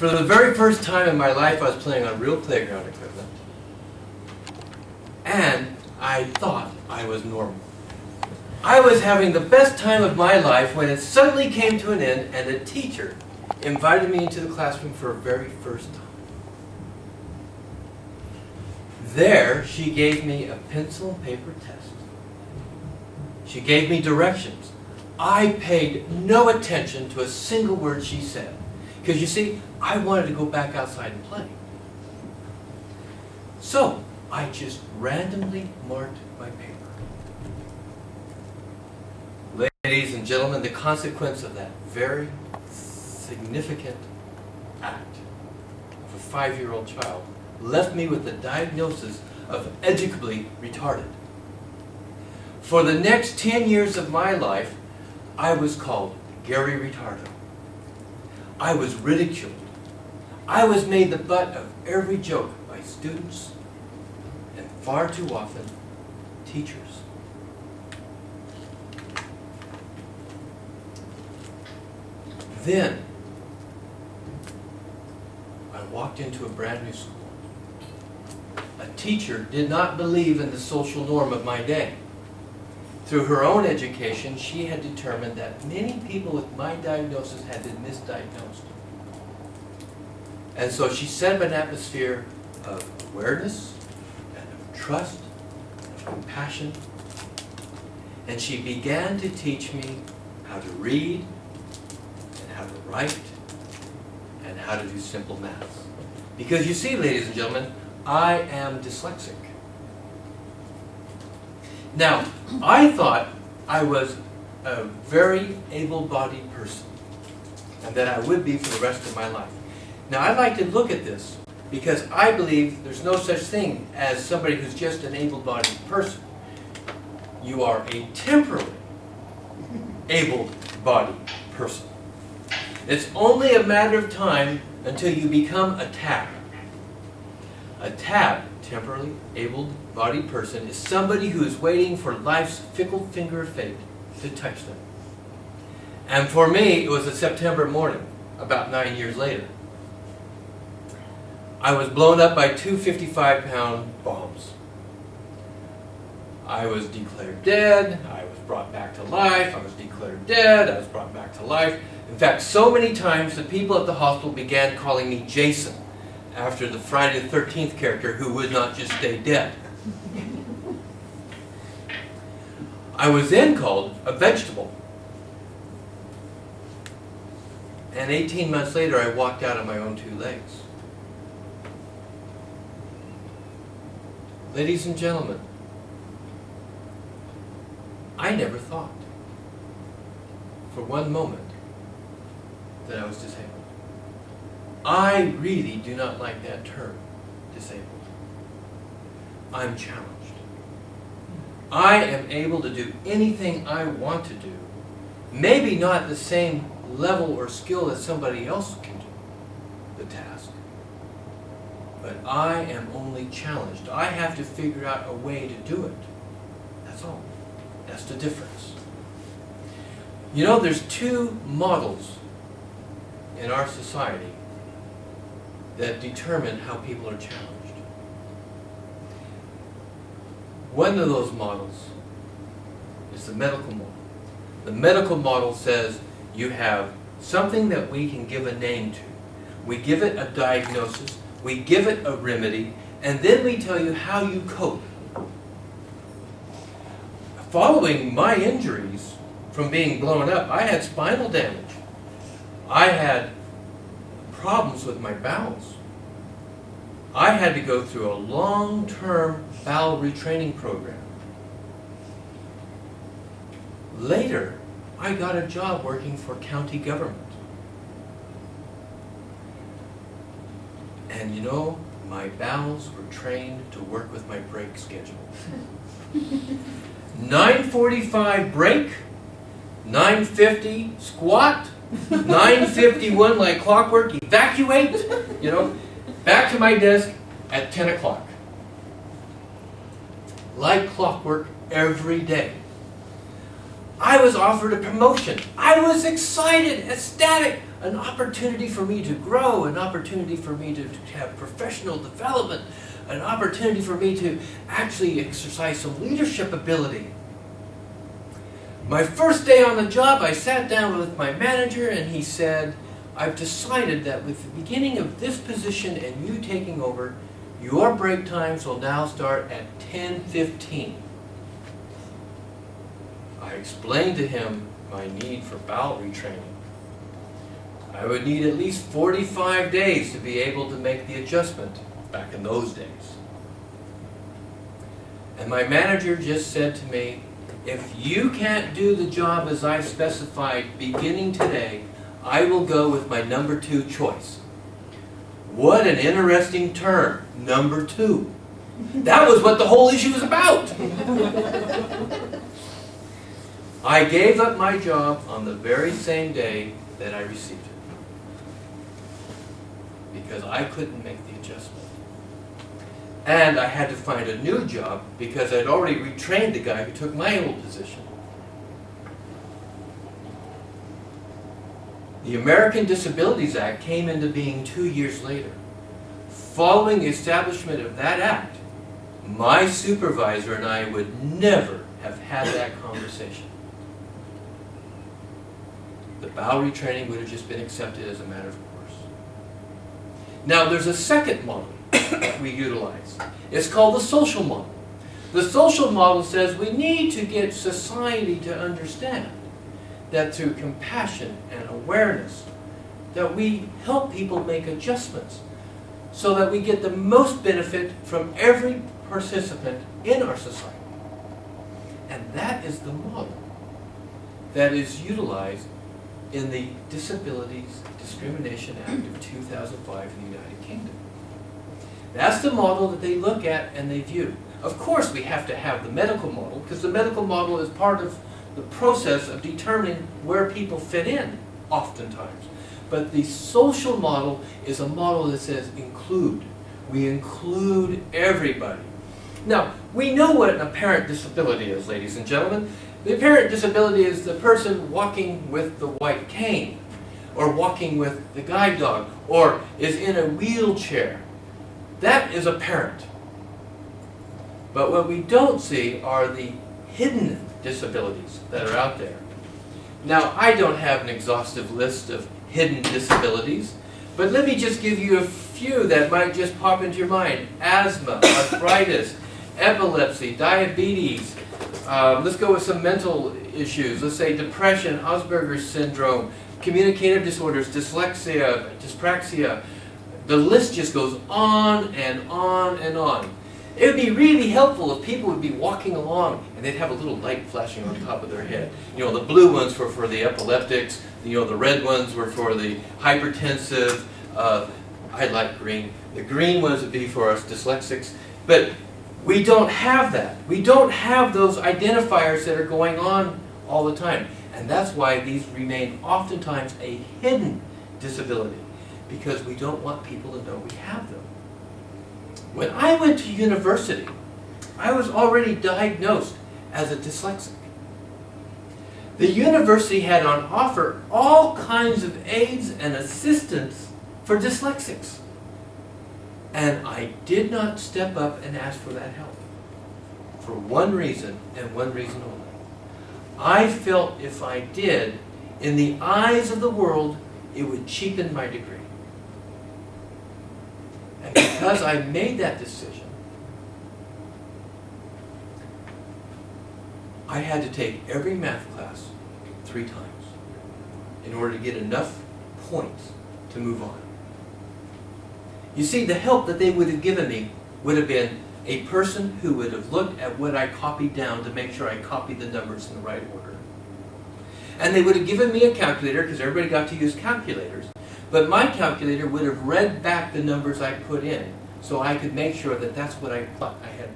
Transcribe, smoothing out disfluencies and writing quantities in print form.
For the very first time in my life, I was playing on real playground equipment, and I thought I was normal. I was having the best time of my life when it suddenly came to an end, and the teacher invited me into the classroom for the very first time. There, she gave me a pencil and paper test. She gave me directions. I paid no attention to a single word she said. Because you see, I wanted to go back outside and play. So, I just randomly marked my paper. Ladies and gentlemen, the consequence of that very significant act of a 5-year-old child left me with the diagnosis of educably retarded. For the next 10 years of my life, I was called Gary Retardo. I was ridiculed. I was made the butt of every joke by students and far too often teachers. Then I walked into a brand new school. A teacher did not believe in the social norm of my day. Through her own education, she had determined that many people with my diagnosis had been misdiagnosed. And so she set up an atmosphere of awareness and of trust, of compassion. And she began to teach me how to read and how to write and how to do simple math. Because you see, ladies and gentlemen, I am dyslexic. Now, I thought I was a very able-bodied person, and that I would be for the rest of my life. Now, I'd like to look at this, because I believe there's no such thing as somebody who's just an able-bodied person. You are a temporally able-bodied person. It's only a matter of time until you become a TAB. A TAB, temporarily able-bodied person, is somebody who is waiting for life's fickle finger of fate to touch them. And for me, it was a September morning, about 9 years later. I was blown up by 2 55-pound bombs. I was declared dead. I was brought back to life. I was declared dead. I was brought back to life. In fact, so many times the people at the hospital began calling me Jason, after the Friday the 13th character who would not just stay dead. I was then called a vegetable. And 18 months later, I walked out on my own 2 legs. Ladies and gentlemen, I never thought for one moment that I was disabled. I really do not like that term, disabled. I'm challenged. I am able to do anything I want to do, maybe not the same level or skill that somebody else can do the task, but I am only challenged. I have to figure out a way to do it. That's all. That's the difference. You know, there's 2 models in our society that determine how people are challenged. One of those models is the medical model. The medical model says you have something that we can give a name to. We give it a diagnosis, we give it a remedy, and then we tell you how you cope. Following my injuries from being blown up, I had spinal damage. I had problems with my bowels. I had to go through a long-term bowel retraining program. Later, I got a job working for county government. And you know, my bowels were trained to work with my break schedule. 9:45 break, 9:50 squat, 9:51 like clockwork, evacuate, you know, back to my desk at 10 o'clock. Like clockwork every day. I was offered a promotion. I was excited, ecstatic. An opportunity for me to grow, an opportunity for me to have professional development, an opportunity for me to actually exercise some leadership ability. My first day on the job, I sat down with my manager and he said, I've decided that with the beginning of this position and you taking over, your break times will now start at 10:15. I explained to him my need for bowel retraining. I would need at least 45 days to be able to make the adjustment back in those days. And my manager just said to me, if you can't do the job as I've specified beginning today, I will go with my number 2 choice. What an interesting term, number 2. That was what the whole issue was about. I gave up my job on the very same day that I received it. Because I couldn't make the adjustment. And I had to find a new job because I'd already retrained the guy who took my old position. The American Disabilities Act came into being 2 years later. Following the establishment of that act, my supervisor and I would never have had that conversation. The bowel retraining would have just been accepted as a matter of course. Now there's a second model we utilize. It's called the social model. The social model says we need to get society to understand that through compassion and awareness, that we help people make adjustments so that we get the most benefit from every participant in our society. And that is the model that is utilized in the Disabilities Discrimination Act of 2005 in the United Kingdom. That's the model that they look at and they view. Of course we have to have the medical model, because the medical model is part of the process of determining where people fit in, oftentimes. But the social model is a model that says include. We include everybody. Now, we know what an apparent disability is, ladies and gentlemen. The apparent disability is the person walking with the white cane, or walking with the guide dog, or is in a wheelchair. That is apparent. But what we don't see are the hidden disabilities that are out there. Now, I don't have an exhaustive list of hidden disabilities, but let me just give you a few that might just pop into your mind. Asthma, arthritis, epilepsy, diabetes. Let's go with some mental issues. Let's say depression, Asperger's syndrome, communicative disorders, dyslexia, dyspraxia. The list just goes on and on and on. It would be really helpful if people would be walking along and they'd have a little light flashing on top of their head. You know, the blue ones were for the epileptics, you know, the red ones were for the hypertensive. I like green. The green ones would be for us dyslexics. But we don't have that. We don't have those identifiers that are going on all the time. And that's why these remain oftentimes a hidden disability, because we don't want people to know we have them. When I went to university, I was already diagnosed as a dyslexic. The university had on offer all kinds of aids and assistance for dyslexics. And I did not step up and ask for that help. For one reason, and one reason only. I felt if I did, in the eyes of the world, it would cheapen my degree. And because I made that decision, I had to take every math class 3 times in order to get enough points to move on. You see, the help that they would have given me would have been a person who would have looked at what I copied down to make sure I copied the numbers in the right order. And they would have given me a calculator, because everybody got to use calculators. But my calculator would have read back the numbers I put in, so I could make sure that that's what I thought I had